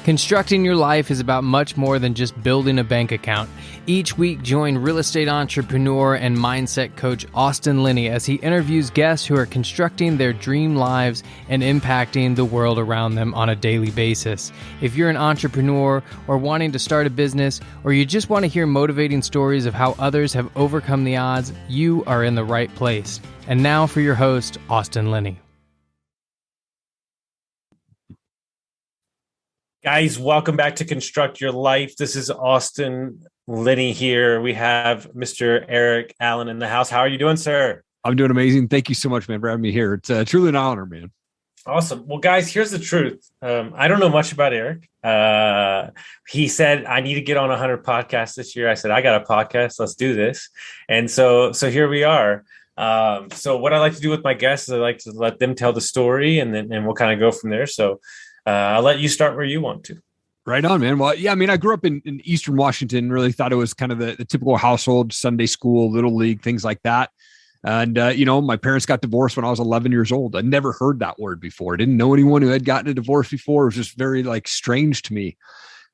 Constructing your life is about much more than just building a bank account. Each week, join real estate entrepreneur and mindset coach Austin Linney as he interviews guests who are constructing their dream lives and impacting the world around them on a daily basis. If you're an entrepreneur or wanting to start a business, or you just want to hear motivating stories of how others have overcome the odds, you are in the right place. And now for your host, Austin Linney. Guys, welcome back to Construct Your Life. This is Austin Linney here. We have Mr. Erik Allen in the house. How are you doing, sir? I'm doing amazing. Thank you so much, man, for having me here. It's truly an honor, man. Awesome. Well, guys, here's the truth. I don't know much about Erik. He said, I need to get on 100 podcasts this year. I said, I got a podcast. Let's do this. And so here we are. So what I like to do with my guests is I like to let them tell the story, and we'll kind of go from there. So I'll let you start where you want to. Right on, man. Well, yeah, I mean, I grew up in Eastern Washington, really thought it was kind of the typical household, Sunday school, little league, things like that. And, my parents got divorced when I was 11 years old. I'd never heard that word before. I didn't know anyone who had gotten a divorce before. It was just very strange to me.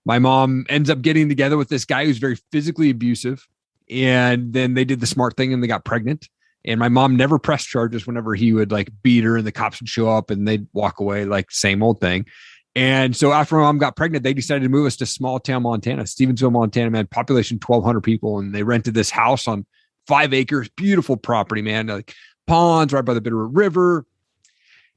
My mom ends up getting together with this guy who's very physically abusive. And then they did the smart thing and they got pregnant. And my mom never pressed charges whenever he would beat her and the cops would show up and they'd walk away, same old thing. And so after my mom got pregnant, they decided to move us to small town Montana, Stevensville, Montana, man, population 1,200 people. And they rented this house on 5 acres, beautiful property, man, ponds right by the Bitterroot River.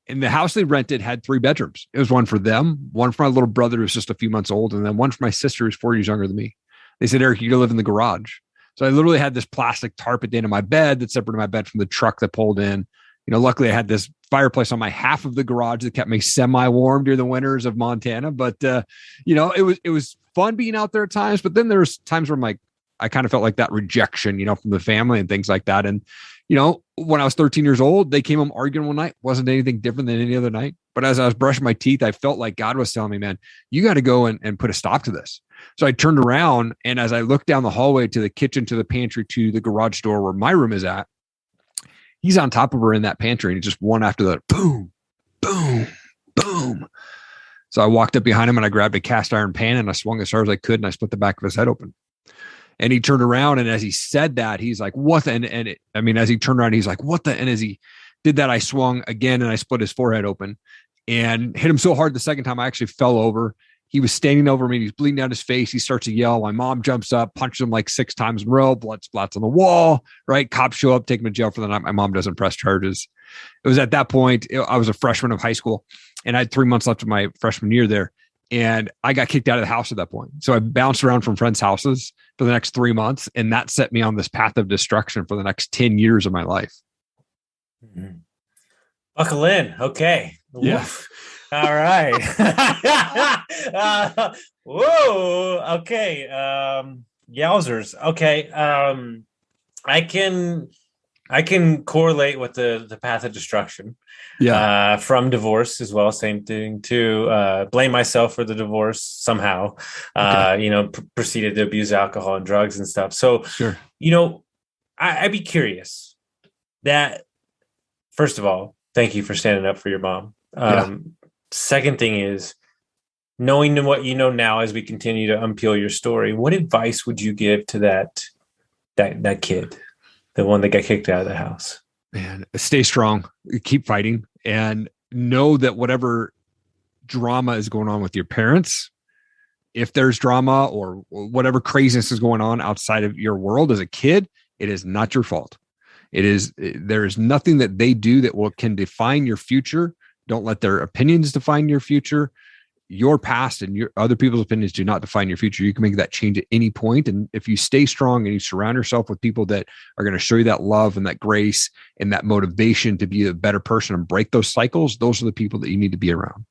And the house they rented had 3 bedrooms. It was one for them, one for my little brother who was just a few months old, and then one for my sister who's 4 years younger than me. They said, Erik, you gotta live in the garage. So I literally had this plastic tarp at the end of my bed that separated my bed from the truck that pulled in. Luckily I had this fireplace on my half of the garage that kept me semi-warm during the winters of Montana. But, it was fun being out there at times. But then there's times where I kind of felt like that rejection, from the family and things like that. And, when I was 13 years old, they came home arguing one night. Wasn't anything different than any other night. But as I was brushing my teeth, I felt like God was telling me, man, you got to go and put a stop to this. So I turned around, and as I looked down the hallway to the kitchen, to the pantry, to the garage door where my room is at, he's on top of her in that pantry, and just one after the other, boom, boom, boom. So I walked up behind him and I grabbed a cast iron pan and I swung as hard as I could, and I split the back of his head open. And he turned around, and as he said that, he's like, what the, as he turned around, he's like, what the, and as he did that, I swung again and I split his forehead open and hit him so hard the second time I actually fell over. He was standing over me. He's bleeding down his face. He starts to yell. My mom jumps up, punches him 6 times in a row. Blood splats on the wall, right? Cops show up, take him to jail for the night. My mom doesn't press charges. It was at that point, I was a freshman of high school, and I had 3 months left of my freshman year there. And I got kicked out of the house at that point. So I bounced around from friends' houses for the next 3 months. And that set me on this path of destruction for the next 10 years of my life. Mm-hmm. Buckle in. Okay. Yeah. Oof. All right. Whoa. Okay. Yowzers. Okay. I can correlate with the path of destruction. Yeah. From divorce as well. Same thing too. Blame myself for the divorce somehow. Okay. Proceeded to abuse alcohol and drugs and stuff. So, sure. I'd be curious that, first of all, thank you for standing up for your mom. Second thing is, knowing what you know now as we continue to unpeel your story, what advice would you give to that kid, the one that got kicked out of the house? Man, stay strong, keep fighting, and know that whatever drama is going on with your parents, if there's drama or whatever craziness is going on outside of your world as a kid, it is not your fault. There is nothing that they do that can define your future. Don't let their opinions define your future. Your past and your other people's opinions do not define your future. You can make that change at any point. And if you stay strong and you surround yourself with people that are going to show you that love and that grace and that motivation to be a better person and break those cycles, those are the people that you need to be around.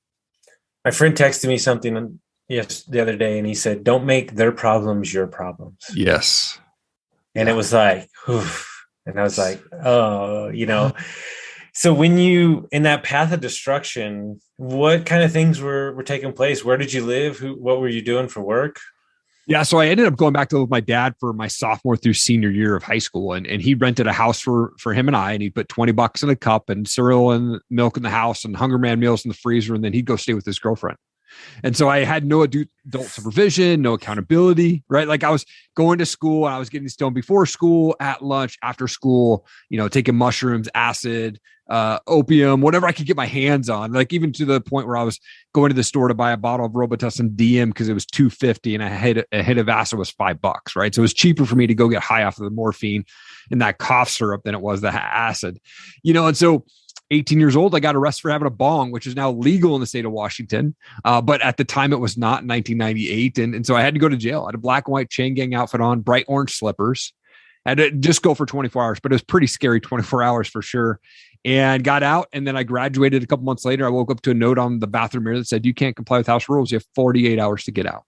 My friend texted me something the other day, and he said, don't make their problems your problems. Yes. And it was like, oof. And I was like, oh, So when you, in that path of destruction, what kind of things were taking place? Where did you live? What were you doing for work? Yeah. So I ended up going back to live with my dad for my sophomore through senior year of high school. And he rented a house for him and I, and he put $20 in a cup and cereal and milk in the house and Hunger Man meals in the freezer. And then he'd go stay with his girlfriend. And so I had no adult supervision, no accountability, right? Like I was going to school, I was getting stoned before school, at lunch, after school, taking mushrooms, acid, opium, whatever I could get my hands on. Like even to the point where I was going to the store to buy a bottle of Robitussin DM because it was $2.50 and a hit of acid was $5, right? So it was cheaper for me to go get high off of the morphine and that cough syrup than it was the acid, and so 18 years old, I got arrested for having a bong, which is now legal in the state of Washington. But at the time it was not in 1998. And so I had to go to jail. I had a black and white chain gang outfit on, bright orange slippers. I had to just go for 24 hours, but it was pretty scary 24 hours for sure. And got out. And then I graduated a couple months later. I woke up to a note on the bathroom mirror that said, you can't comply with house rules. You have 48 hours to get out.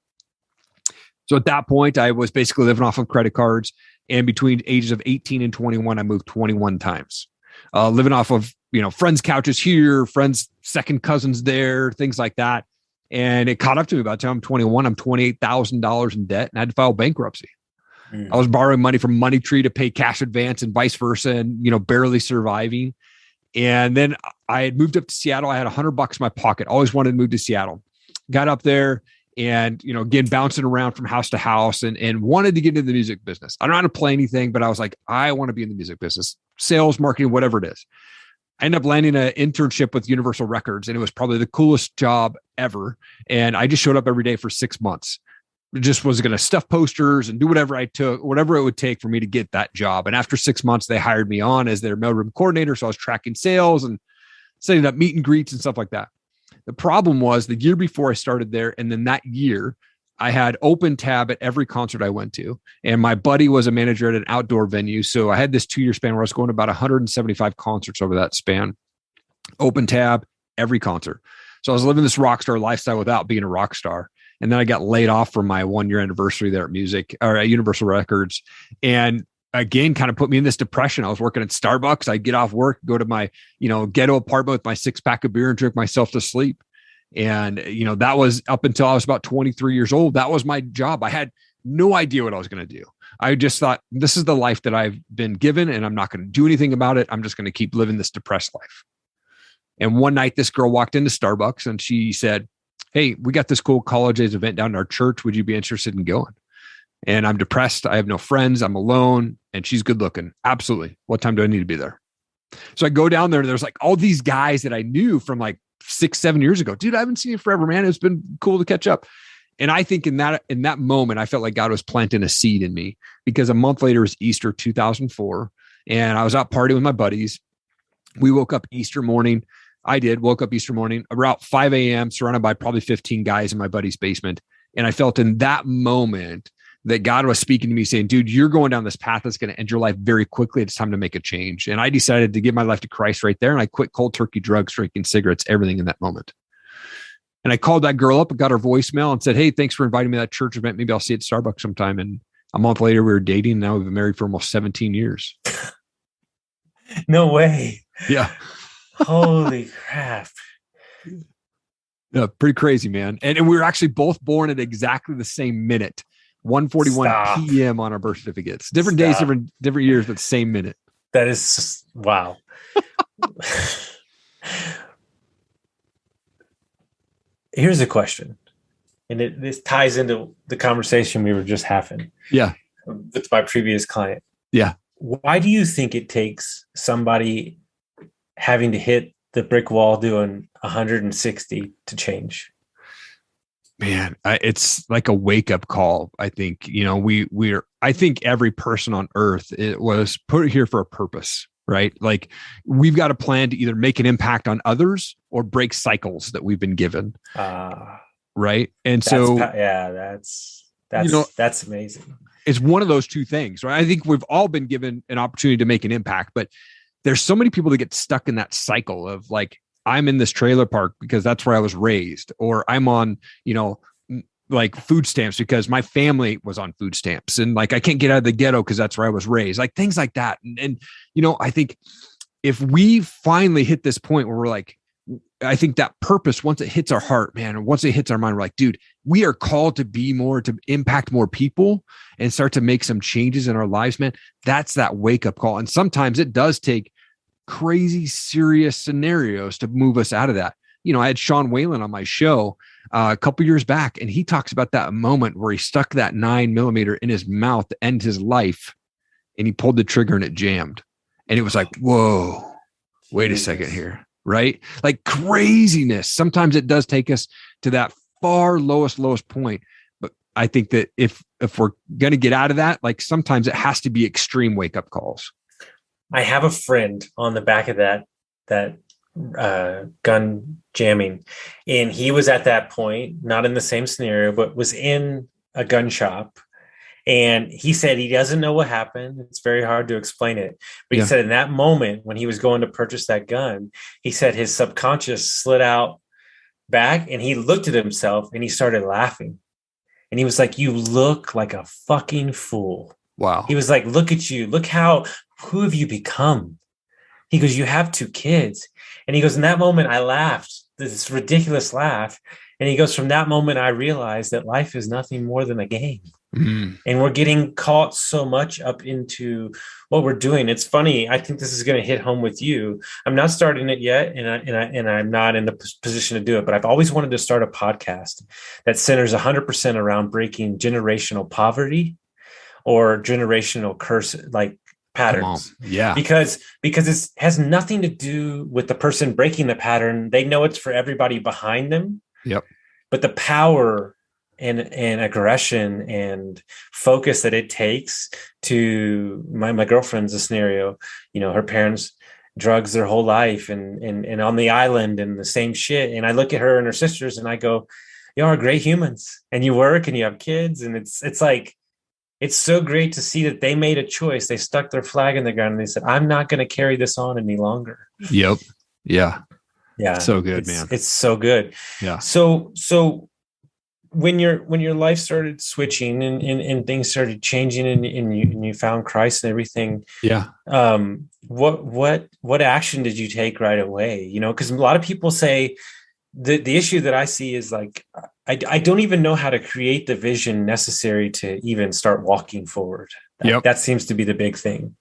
So at that point, I was basically living off of credit cards. And between ages of 18 and 21, I moved 21 times. Living off of, friends' couches here, friends' second cousins there, things like that. And it caught up to me by the time I'm 21. I'm $28,000 in debt and I had to file bankruptcy. I was borrowing money from Money Tree to pay cash advance and vice versa and, barely surviving. And then I had moved up to Seattle. I had $100 in my pocket. Always wanted to move to Seattle. Got up there and, again, bouncing around from house to house and wanted to get into the music business. I don't know how to play anything, but I was like, I want to be in the music business, sales, marketing, whatever it is. I ended up landing an internship with Universal Records, and it was probably the coolest job ever. And I just showed up every day for 6 months. Just was going to stuff posters and do whatever it would take for me to get that job. And after 6 months, they hired me on as their mailroom coordinator. So I was tracking sales and setting up meet and greets and stuff like that. The problem was the year before I started there, and then that year, I had open tab at every concert I went to. And my buddy was a manager at an outdoor venue. So I had this 2-year span where I was going to about 175 concerts over that span. Open tab, every concert. So I was living this rock star lifestyle without being a rock star. And then I got laid off for my 1-year anniversary there at Universal Records. And again, kind of put me in this depression. I was working at Starbucks. I'd get off work, go to my, ghetto apartment with my 6-pack of beer and drink myself to sleep. And, that was up until I was about 23 years old. That was my job. I had no idea what I was going to do. I just thought, this is the life that I've been given and I'm not going to do anything about it. I'm just going to keep living this depressed life. And one night this girl walked into Starbucks and she said, hey, we got this cool college age event down in our church. Would you be interested in going? And I'm depressed. I have no friends. I'm alone. And she's good looking. Absolutely. What time do I need to be there? So I go down there and there's like all these guys that I knew from like 6-7 years ago. Dude, I haven't seen you forever, man. It's been cool to catch up. And I think in that moment, I felt like God was planting a seed in me, because a month later is Easter 2004. And I was out partying with my buddies. We woke up Easter morning. Woke up Easter morning about 5 a.m., surrounded by probably 15 guys in my buddy's basement. And I felt in that moment that God was speaking to me saying, dude, you're going down this path that's going to end your life very quickly. It's time to make a change. And I decided to give my life to Christ right there. And I quit cold turkey drugs, drinking cigarettes, everything in that moment. And I called that girl up and got her voicemail and said, hey, thanks for inviting me to that church event. Maybe I'll see you at Starbucks sometime. And a month later, we were dating. And now we've been married for almost 17 years. No way. Yeah. Holy crap. Yeah, pretty crazy, man. And we were actually both born at exactly the same minute. 1:41 p.m. on our birth certificates. Different days, different years, but same minute. That is just, wow. Here's a question, and this ties into the conversation we were just having. Yeah, with my previous client. Yeah. Why do you think it takes somebody having to hit the brick wall doing 160 to change? Man, it's like a wake up call. I think, I think every person on earth, it was put here for a purpose, right? Like we've got a plan to either make an impact on others or break cycles that we've been given. Right. And that's amazing. It's one of those two things, right? I think we've all been given an opportunity to make an impact, but there's so many people that get stuck in that cycle of like, I'm in this trailer park because that's where I was raised, or I'm on, like food stamps because my family was on food stamps, and like I can't get out of the ghetto because that's where I was raised, like things like that. And I think if we finally hit this point where we're like, I think that purpose, once it hits our heart, man, and once it hits our mind, we're like, dude, we are called to be more, to impact more people and start to make some changes in our lives, man. That's that wake up call. And sometimes it does take crazy serious scenarios to move us out of that. I had Sean Whalen on my show a couple years back, and he talks about that moment where he stuck that 9mm in his mouth to end his life, and he pulled the trigger and it jammed. And it was like, whoa, wait a second here, right? Like craziness. Sometimes it does take us to that far lowest point. But I think that if we're going to get out of that, like sometimes it has to be extreme wake up calls. I have a friend on the back of that gun jamming, and he was at that point, not in the same scenario, but was in a gun shop. And he said he doesn't know what happened. It's very hard to explain it. But he said in that moment when he was going to purchase that gun, he said his subconscious slid out back and he looked at himself and he started laughing. And he was like, you look like a fucking fool. Wow. He was like, look at you. Look who have you become? He goes, you have 2 kids. And he goes, in that moment, I laughed, this ridiculous laugh. And he goes, from that moment, I realized that life is nothing more than a game. Mm. And we're getting caught so much up into what we're doing. It's funny. I think this is going to hit home with you. I'm not starting it yet, and I'm not in the position to do it. But I've always wanted to start a podcast that centers 100% around breaking generational poverty or generational curse, like patterns. Yeah. Because it has nothing to do with the person breaking the pattern. They know it's for everybody behind them. Yep. But the power and aggression and focus that it takes to my girlfriend's a scenario, her parents drugs their whole life and on the island and the same shit. And I look at her and her sisters and I go, you are great humans and you work and you have kids. And it's like, it's so great to see that they made a choice. They stuck their flag in the ground and they said, I'm not going to carry this on any longer. Yep. Yeah. Yeah. So good, man. It's so good. Yeah. So when your life started switching and things started changing and you found Christ and everything. Yeah. What action did you take right away? Because a lot of people say the issue that I see is like, I don't even know how to create the vision necessary to even start walking forward. That seems to be the big thing.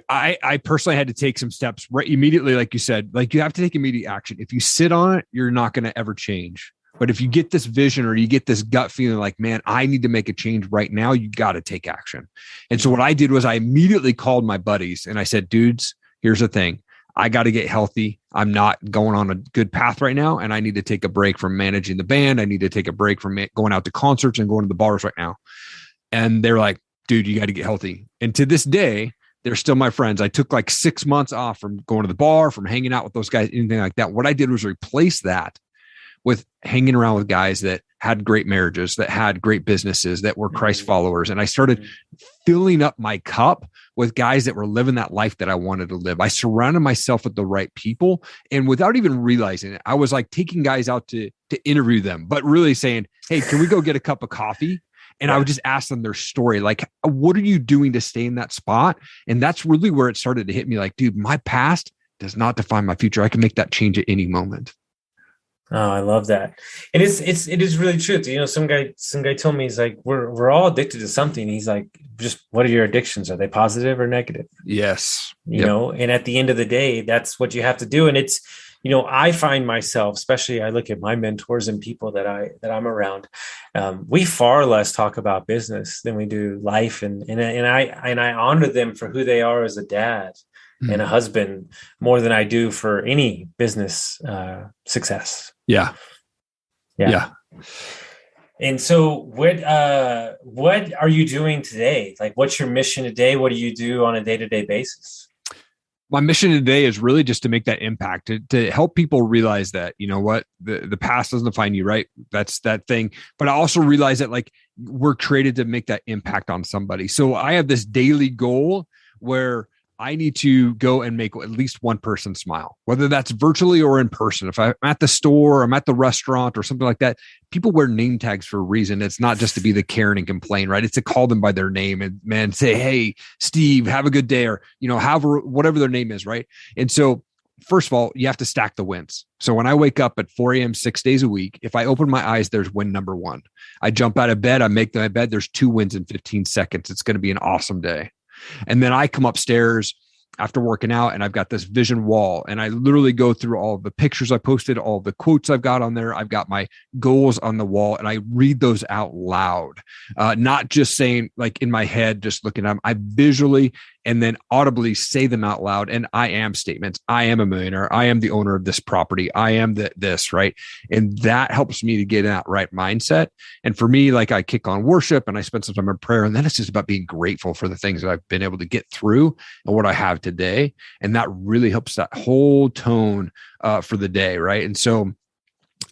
I personally had to take some steps right immediately. Like you said, like you have to take immediate action. If you sit on it, you're not going to ever change. But if you get this vision or you get this gut feeling like, man, I need to make a change right now, you got to take action. And so what I did was I immediately called my buddies and I said, dudes, here's the thing. I got to get healthy. I'm not going on a good path right now. And I need to take a break from managing the band. I need to take a break from going out to concerts and going to the bars right now. And they're like, dude, you got to get healthy. And to this day, they're still my friends. I took like 6 months off from going to the bar, from hanging out with those guys, anything like that. What I did was replace that with hanging around with guys that had great marriages, that had great businesses, that were Christ followers. And I started filling up my cup with guys that were living that life that I wanted to live. I surrounded myself with the right people. And without even realizing it, I was like taking guys out to interview them, but really saying, hey, can we go get a cup of coffee? And I would just ask them their story. Like, what are you doing to stay in that spot? And that's really where it started to hit me like, dude, my past does not define my future. I can make that change at any moment. Oh, I love that. It is really true. Some guy told me, he's like, we're all addicted to something. He's like, just what are your addictions? Are they positive or negative? Yes. You know, and at the end of the day, that's what you have to do. And it's, I find myself, especially I look at my mentors and people that I'm around. We far less talk about business than we do life. And I honor them for who they are as a dad and a husband more than I do for any business success. Yeah. And so what are you doing today? Like, what's your mission today? What do you do on a day-to-day basis? My mission today is really just to make that impact, to help people realize that, you know what, the past doesn't define you, right? That's that thing. But I also realize that like we're created to make that impact on somebody. So I have this daily goal where I need to go and make at least one person smile, whether that's virtually or in person. If I'm at the store, I'm at the restaurant or something like that, people wear name tags for a reason. It's not just to be the Karen and complain, right? It's to call them by their name and man, say, hey, Steve, have a good day, or, however, whatever their name is, right? And so first of all, you have to stack the wins. So when I wake up at 4 a.m., 6 days a week, if I open my eyes, there's win number one. I jump out of bed, I make my bed, there's 2 wins in 15 seconds. It's going to be an awesome day. And then I come upstairs after working out, and I've got this vision wall, and I literally go through all of the pictures I posted, all of the quotes I've got on there. I've got my goals on the wall, and I read those out loud, not just saying like in my head, just looking at them. I visually and then audibly say them out loud. And I am statements. I am a millionaire. I am the owner of this property. I am this, right? And that helps me to get in that right mindset. And for me, like I kick on worship and I spend some time in prayer, and then it's just about being grateful for the things that I've been able to get through and what I have today. And that really helps that whole tone for the day, right? And so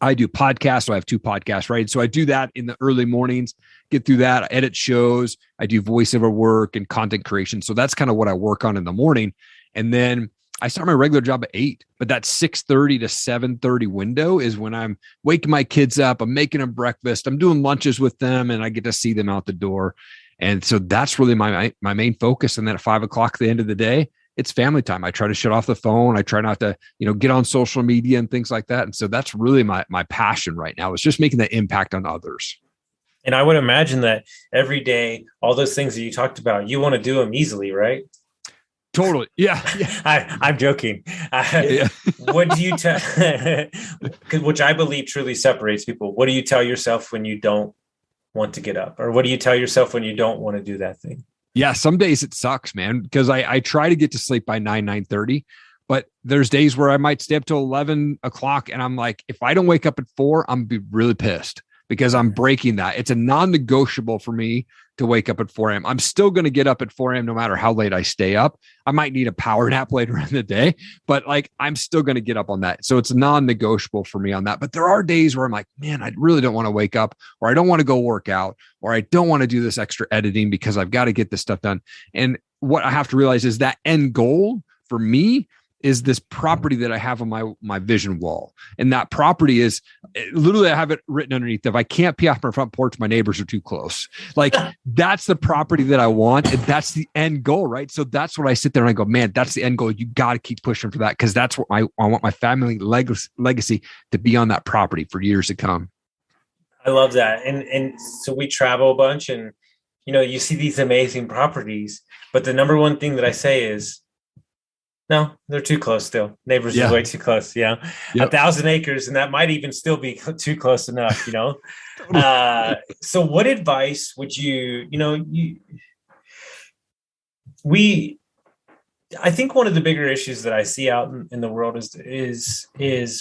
I do podcasts. So I have 2 podcasts, right? So I do that in the early mornings, get through that. I edit shows. I do voiceover work and content creation. So that's kind of what I work on in the morning. And then I start my regular job at 8, but that 6:30 to 7:30 window is when I'm waking my kids up. I'm making them breakfast. I'm doing lunches with them, and I get to see them out the door. And so that's really my main focus. And then at 5 o'clock at the end of the day, it's family time. I try to shut off the phone. I try not to, get on social media and things like that. And so that's really my passion right now, is just making that impact on others. And I would imagine that every day, all those things that you talked about, you want to do them easily, right? Totally. Yeah. I'm joking. What do you tell, which I believe truly separates people. What do you tell yourself when you don't want to get up? Or what do you tell yourself when you don't want to do that thing? Yeah, some days it sucks, man, because I try to get to sleep by 9:30, but there's days where I might stay up till 11 o'clock, and I'm like, if I don't wake up at 4, I'm gonna be really pissed because I'm breaking that. It's a non-negotiable for me to wake up at 4 a.m. I'm still going to get up at 4 a.m. no matter how late I stay up. I might need a power nap later in the day, but like I'm still going to get up on that. So it's non-negotiable for me on that. But there are days where I'm like, man, I really don't want to wake up, or I don't want to go work out, or I don't want to do this extra editing because I've got to get this stuff done. And what I have to realize is that end goal for me is this property that I have on my vision wall. And that property is literally, I have it written underneath. If I can't pee off my front porch, my neighbors are too close. Like that's the property that I want. And that's the end goal, right? So that's what I sit there and I go, man, that's the end goal. You got to keep pushing for that. Cause that's what I want my family legacy to be on that property for years to come. I love that. And so we travel a bunch, and, you see these amazing properties, but the number one thing that I say is, no, they're too close still. Neighbors is way too close. Yeah. Yep. 1,000 acres. And that might even still be too close enough, So what advice would I think one of the bigger issues that I see out in the world is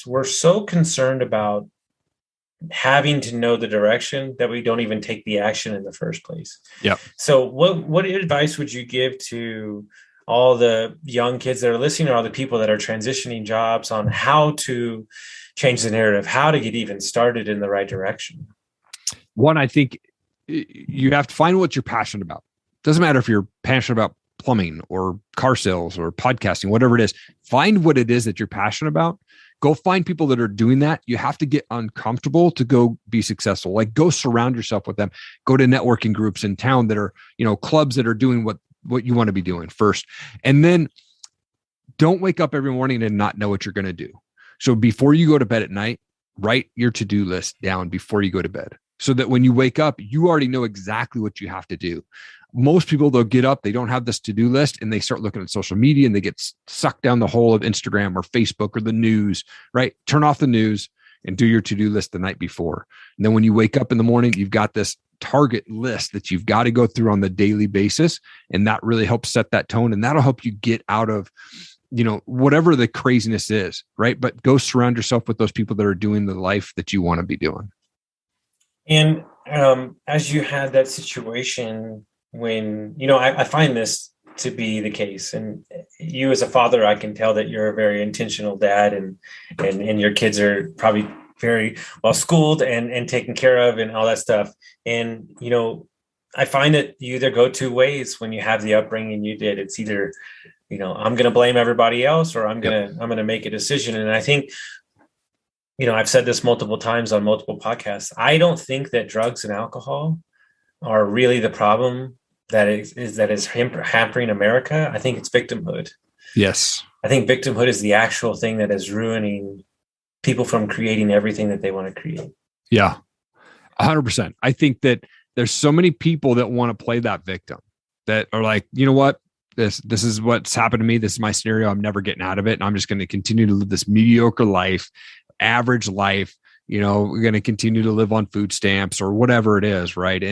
we're so concerned about having to know the direction that we don't even take the action in the first place. Yeah. So what advice would you give to all the young kids that are listening, or all the people that are transitioning jobs, on how to change the narrative, how to get even started in the right direction? One, I think you have to find what you're passionate about. Doesn't matter if you're passionate about plumbing or car sales or podcasting, whatever it is, find what it is that you're passionate about. Go find people that are doing that. You have to get uncomfortable to go be successful. Like go surround yourself with them. Go to networking groups in town that are, clubs that are doing what you want to be doing first. And then don't wake up every morning and not know what you're going to do. So before you go to bed at night, write your to-do list down before you go to bed, so that when you wake up, you already know exactly what you have to do. Most people, they'll get up, they don't have this to-do list, and they start looking at social media and they get sucked down the hole of Instagram or Facebook or the news, right? Turn off the news and do your to-do list the night before. And then when you wake up in the morning, you've got this target list that you've got to go through on the daily basis. And that really helps set that tone. And that'll help you get out of, whatever the craziness is, right? But go surround yourself with those people that are doing the life that you want to be doing. And as you had that situation when, I find this to be the case, and you as a father, I can tell that you're a very intentional dad, and your kids are probably very well schooled and taken care of and all that stuff. And, I find that you either go two ways when you have the upbringing you did. It's either, I'm going to blame everybody else, or I'm going to make a decision. And I think, I've said this multiple times on multiple podcasts. I don't think that drugs and alcohol are really the problem that is hampering America. I think it's victimhood. Yes. I think victimhood is the actual thing that is ruining people from creating everything that they want to create. Yeah, 100%. I think that there's so many people that want to play that victim, that are like, you know what? this is what's happened to me. This is my scenario. I'm never getting out of it. And I'm just going to continue to live this mediocre life, average life. We're going to continue to live on food stamps or whatever it is. Right.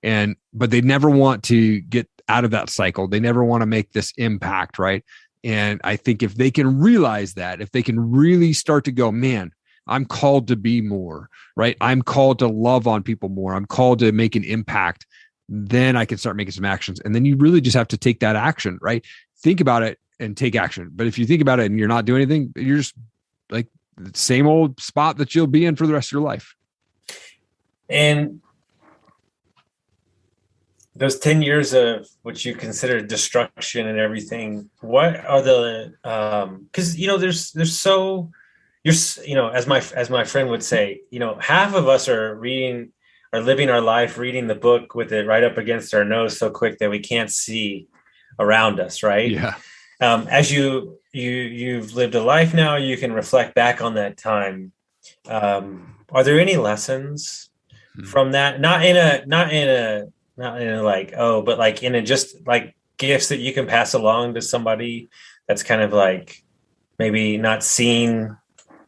But they never want to get out of that cycle. They never want to make this impact. Right. And I think if they can realize that, if they can really start to go, man, I'm called to be more, right? I'm called to love on people more. I'm called to make an impact. Then I can start making some actions. And then you really just have to take that action, right? Think about it and take action. But if you think about it and you're not doing anything, you're just like the same old spot that you'll be in for the rest of your life. And those 10 years of what you consider destruction and everything, what are the, cause as my friend would say, half of us are living our life, reading the book with it right up against our nose so quick that we can't see around us. Right. Yeah. As you've lived a life now, you can reflect back on that time. Are there any lessons from that? Not in a like, but like in a just like gifts that you can pass along to somebody that's kind of like maybe not seeing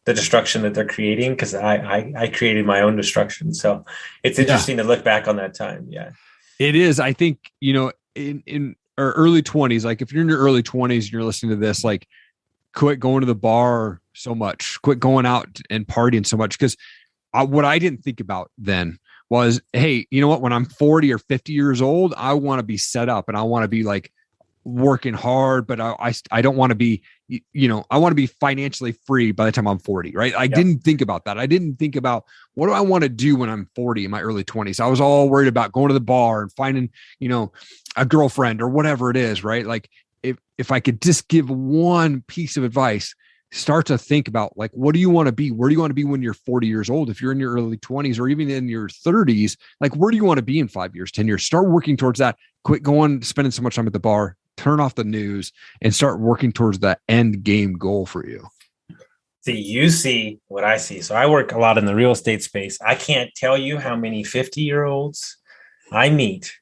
the destruction that they're creating, because I created my own destruction. So it's interesting to look back on that time. Yeah, it is. I think, in our early 20s, like if you're in your early 20s and you're listening to this, like quit going to the bar so much, quit going out and partying so much. Because what I didn't think about then was, hey, you know what? When I'm 40 or 50 years old, I want to be set up and I want to be like working hard, but I don't want to be, I want to be financially free by the time I'm 40, right? I didn't think about that. I didn't think about what do I want to do when I'm 40 in my early 20s. I was all worried about going to the bar and finding, a girlfriend or whatever it is, right? Like if I could just give one piece of advice, start to think about like, what do you want to be? Where do you want to be when you're 40 years old? If you're in your early 20s or even in your 30s, like where do you want to be in 5 years, 10 years? Start working towards that. Quit spending so much time at the bar, turn off the news and start working towards that end game goal for you. See, you see what I see. So I work a lot in the real estate space. I can't tell you how many 50-year-olds I meet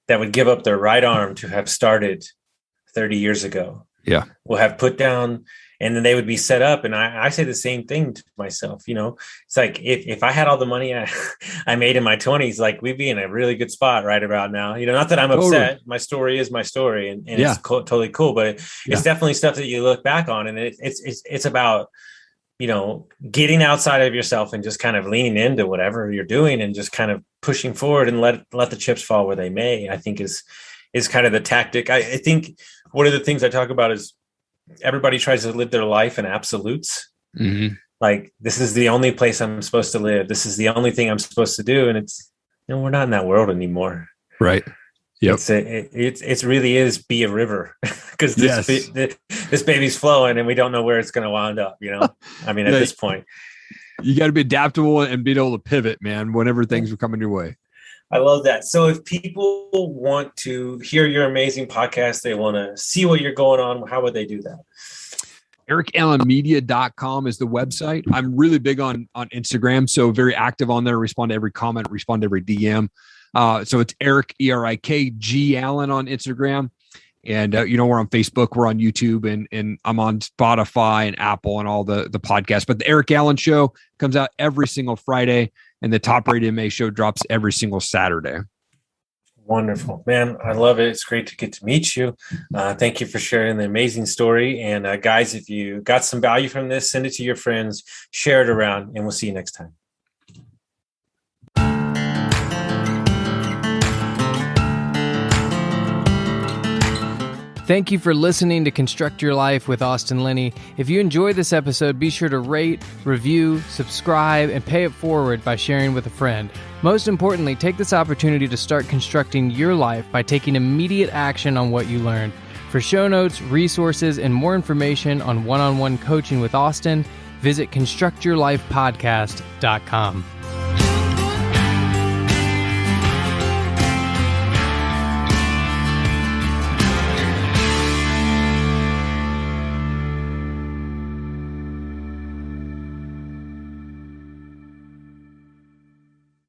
that would give up their right arm to have started 30 years ago. Yeah. Will have put down, and then they would be set up. And I say the same thing to myself, it's like, if I had all the money I made in my 20s, like we'd be in a really good spot right about now, not that I'm upset. My story is my story and it's totally cool, but it's definitely stuff that you look back on. And it's about, getting outside of yourself and just kind of leaning into whatever you're doing and just kind of pushing forward and let the chips fall where they may, I think is kind of the tactic. I think one of the things I talk about is everybody tries to live their life in absolutes. Mm-hmm. Like, this is the only place I'm supposed to live. This is the only thing I'm supposed to do. And it's, we're not in that world anymore. Right. Yep. It's really is be a river because this baby's flowing and we don't know where it's going to wind up. At this point, you got to be adaptable and be able to pivot, man, whenever things are coming your way. I love that. So if people want to hear your amazing podcast, they want to see what you're going on, how would they do that? ErikAllenMedia.com is the website. I'm really big on Instagram, so very active on there. Respond to every comment, respond to every DM. So it's Erik, Erik G. Allen on Instagram. And, we're on Facebook, we're on YouTube, and I'm on Spotify and Apple and all the podcasts. But the Erik Allen Show comes out every single Friday, and the Top Rated MA Show drops every single Saturday. Wonderful, man. I love it. It's great to get to meet you. Thank you for sharing the amazing story. And guys, if you got some value from this, send it to your friends, share it around, and we'll see you next time. Thank you for listening to Construct Your Life with Austin Linney. If you enjoyed this episode, be sure to rate, review, subscribe, and pay it forward by sharing with a friend. Most importantly, take this opportunity to start constructing your life by taking immediate action on what you learned. For show notes, resources, and more information on one-on-one coaching with Austin, visit constructyourlifepodcast.com.